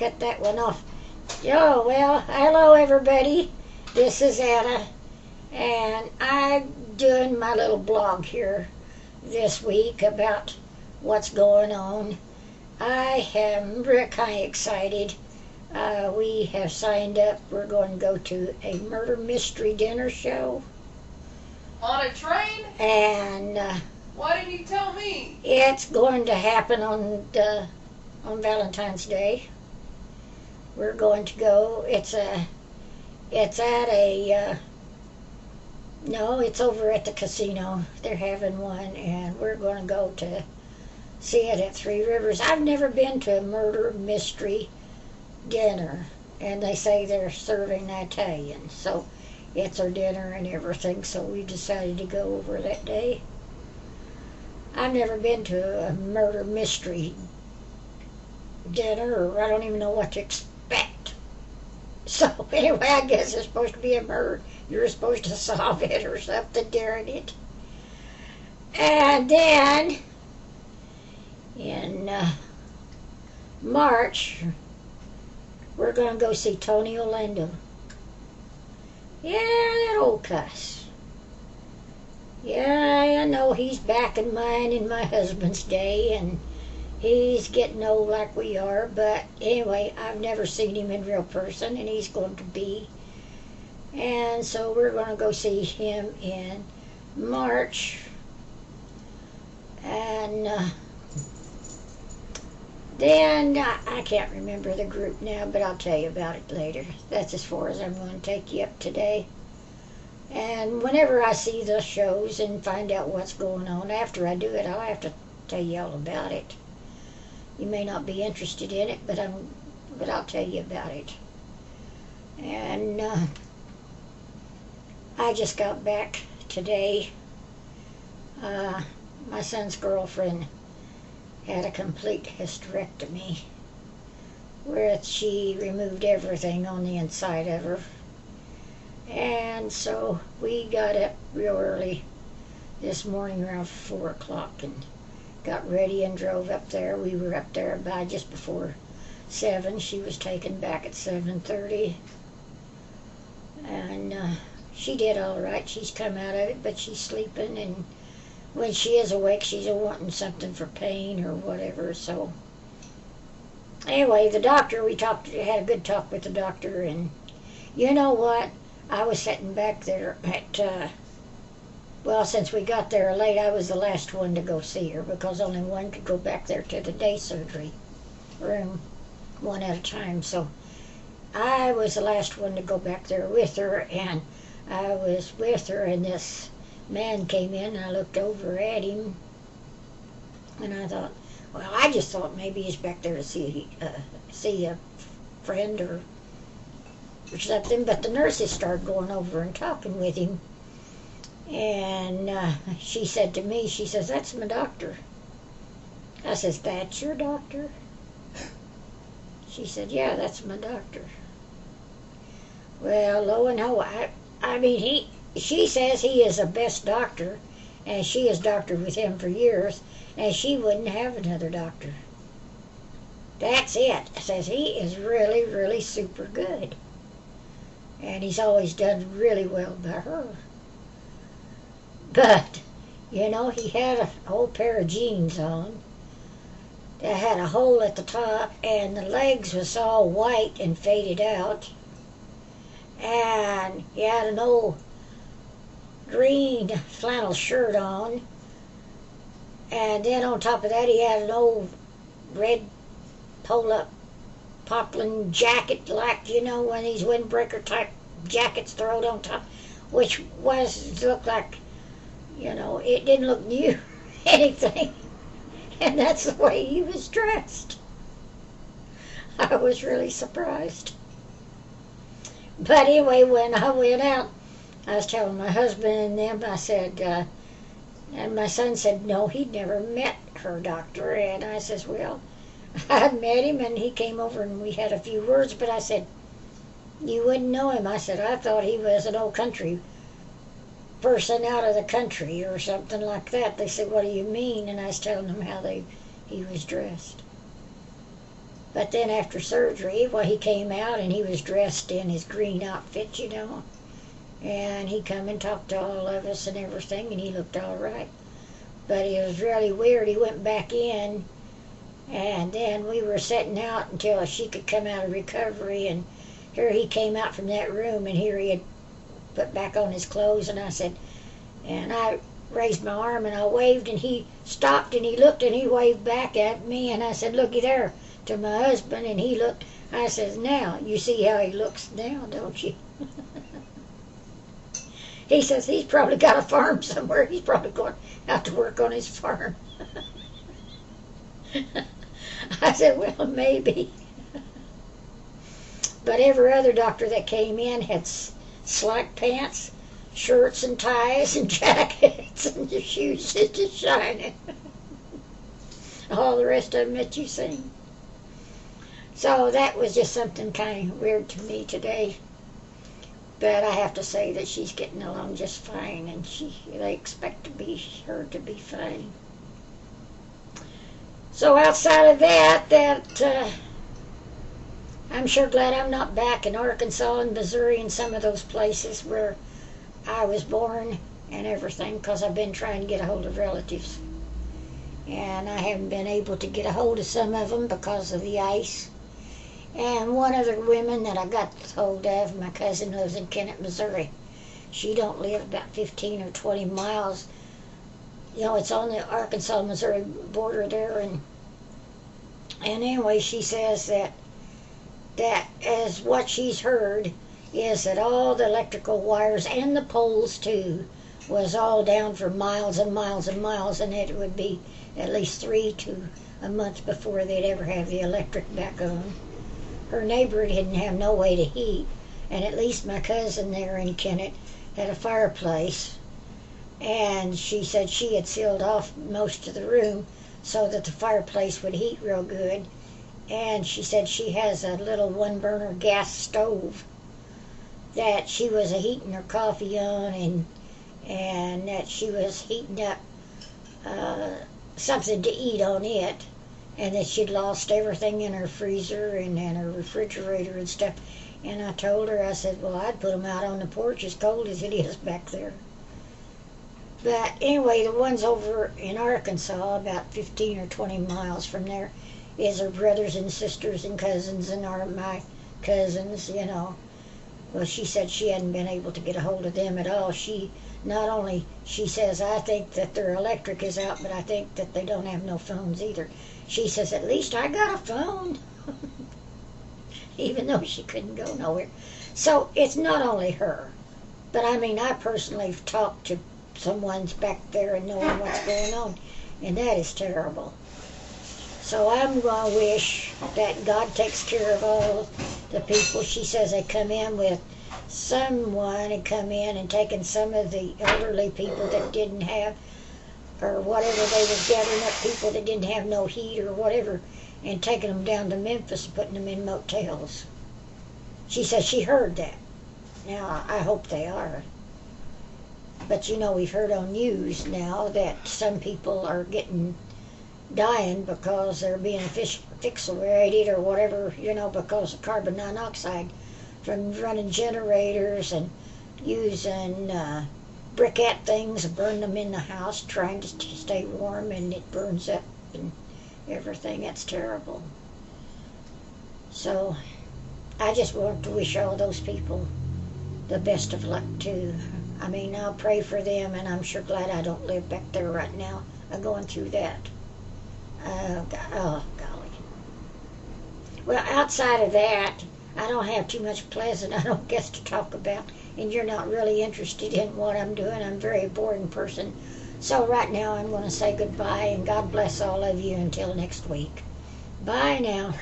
cut that one off. Oh, well, hello everybody. This is Anna, and I'm doing my little blog here this week about what's going on. I am kind of excited. We have signed up. We're going to go to a murder mystery dinner show. On a train? And why didn't you tell me? It's going to happen on Valentine's Day. We're going to go. It's over at the casino. They're having one, and we're going to go to see it at Three Rivers. I've never been to a murder mystery dinner, and they say they're serving Italian, so it's our dinner and everything, so we decided to go over that day. I've never been to a murder mystery dinner, or I don't even know what to expect. So anyway, I guess it's supposed to be a murder. You're supposed to solve it or something during it. And then in March, we're going to go see Tony Orlando. Yeah, that old cuss. Yeah, I know he's back in mine and my husband's day, and he's getting old like we are, but anyway, I've never seen him in real person, and he's going to be. And so we're going to go see him in March. And then I can't remember the group now, but I'll tell you about it later. That's as far as I'm going to take you up today. And whenever I see the shows and find out what's going on, after I do it, I'll have to tell you all about it. You may not be interested in it, but I'll tell you about it. And I just got back today. My son's girlfriend had a complete hysterectomy, where she removed everything on the inside of her. And so we got up real early this morning around 4 o'clock and got ready and drove up there. We were up there by just before 7. She was taken back at 7:30. And she did all right. She's come out of it, but she's sleeping, and when she is awake, she's wanting something for pain or whatever. So anyway, the doctor, had a good talk with the doctor, and you know what? I was sitting back there at, since we got there late, I was the last one to go see her, because only one could go back there to the day surgery room, one at a time. So I was the last one to go back there with her, and I was with her, and this man came in, and I looked over at him, and I thought, well, I just thought maybe he's back there to see a friend or something, but the nurses started going over and talking with him, and she said to me, she says, "That's my doctor." I says, "That's your doctor?" She said, "Yeah, that's my doctor." Well, lo and behold, she says he is the best doctor, and she has doctored with him for years, and she wouldn't have another doctor. That's it. Says he is really, really super good. And he's always done really well by her. But, he had a whole pair of jeans on that had a hole at the top, and the legs was all white and faded out. And he had an old green flannel shirt on. And then on top of that, he had an old red pull-up poplin jacket, like, one of these windbreaker type jackets thrown on top, which looked like, it didn't look new, anything. And that's the way he was dressed. I was really surprised. But anyway, when I went out, I was telling my husband and them, I said, and my son said, no, he'd never met her doctor. And I says, well, I'd met him, and he came over and we had a few words, but I said, you wouldn't know him. I said, I thought he was an old country person out of the country or something like that. They said, what do you mean? And I was telling them how he was dressed. But then after surgery, well, he came out and he was dressed in his green outfit, you know. And he come and talked to all of us and everything, and he looked all right. But it was really weird. He went back in, and then we were sitting out until she could come out of recovery, and here he came out from that room, and here he had put back on his clothes, and I said, and I raised my arm and I waved, and he stopped and he looked and he waved back at me, and I said, looky there, to my husband, and he looked. I says, now, you see how he looks now, don't you? He says he's probably got a farm somewhere. He's probably going out to work on his farm. I said, well, maybe. But every other doctor that came in had slack pants, shirts and ties and jackets, and the shoes just shining. All the rest of them that you seen. So that was just something kind of weird to me today. But I have to say that she's getting along just fine, and they expect her to be fine. So outside of that, I'm sure glad I'm not back in Arkansas and Missouri and some of those places where I was born and everything, because I've been trying to get a hold of relatives. And I haven't been able to get a hold of some of them because of the ice. And one of the women that I got hold of, my cousin lives in Kennett, Missouri. She don't live about 15 or 20 miles. You know, it's on the Arkansas-Missouri border there. And anyway, she says that as what she's heard is that all the electrical wires and the poles too was all down for miles and miles and miles, and it would be at least 3 to a month before they'd ever have the electric back on. Her neighbor didn't have no way to heat, and at least my cousin there in Kennett had a fireplace, and she said she had sealed off most of the room so that the fireplace would heat real good. And she said she has a little one-burner gas stove that she was heating her coffee on, and that she was heating up something to eat on it, and that she'd lost everything in her freezer and her refrigerator and stuff. And I told her, I said, well, I'd put them out on the porch as cold as it is back there. But anyway, the ones over in Arkansas, about 15 or 20 miles from there, is her brothers and sisters and cousins and my cousins, you know. Well, she said she hadn't been able to get a hold of them at all. She says, I think that their electric is out, but I think that they don't have no phones either. She says, at least I got a phone. Even though she couldn't go nowhere. So it's not only her. But I mean, I personally have talked to someone's back there and knowing what's going on. And that is terrible. So I'm going to wish that God takes care of all the people. She says they come in with someone had come in and taken some of the elderly people that didn't have, or whatever, they were gathering up people that didn't have no heat or whatever, and taking them down to Memphis and putting them in motels. She says she heard that. Now, I hope they are. But you know, we've heard on news now that some people are dying because they're being asphyxiated or whatever, you know, because of carbon monoxide from running generators and using briquette things, burn them in the house, trying to stay warm, and it burns up and everything. That's terrible. So I just want to wish all those people the best of luck too. I mean, I'll pray for them, and I'm sure glad I don't live back there right now. I'm going through that. Oh, golly. Well, outside of that, I don't have too much pleasant, I don't guess, to talk about, and you're not really interested in what I'm doing. I'm a very boring person. So right now I'm going to say goodbye, and God bless all of you until next week. Bye now.